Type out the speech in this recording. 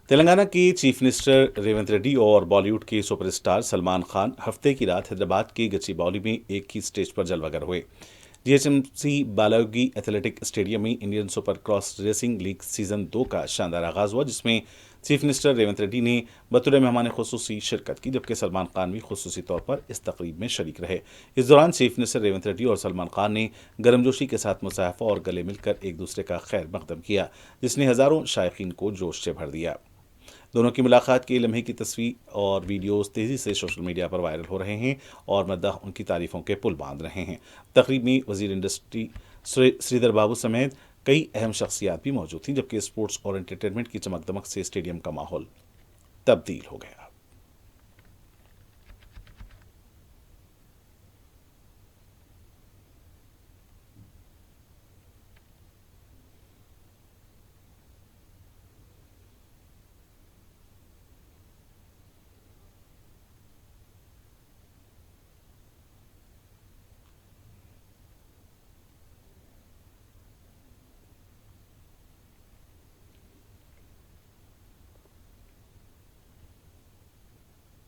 تلنگانہ کے chief minister Revanth Reddy اور بالی would کے سپر اسٹار سلمان خان ہفتے کی رات حیدرآباد کے گچی باؤلی میں ایک ہی اسٹیج پر جلوہ گر ہوئے۔ G H M C Balayogi athletic stadium میں Indian super cross racing league season 2 کا شاندار آغاز ہوا، جس میں چیف منسٹر ریونت ریڈی نے بطور مہمان خصوصی شرکت کی، جبکہ سلمان خان بھی خصوصی طور پر اس تقریب میں شریک رہے۔ اس دوران چیف منسٹر ریونت ریڈی اور سلمان خان نے گرمجوشی کے ساتھ مصافحہ اور گلے مل کر ایک دوسرے کا خیر مقدم کیا، جس نے ہزاروں شائقین کو جوش سے بھر دیا۔ دونوں کی ملاقات کے لمحے کی تصویر اور ویڈیوز تیزی سے سوشل میڈیا پر وائرل ہو رہے ہیں اور مداح ان کی تعریفوں کے پل باندھ رہے ہیں۔ تقریب میں وزیر انڈسٹری سریدر بابو سمیت کئی اہم شخصیات بھی موجود تھیں، جبکہ اسپورٹس اور انٹرٹینمنٹ کی چمک دمک سے اسٹیڈیم کا ماحول تبدیل ہو گیا۔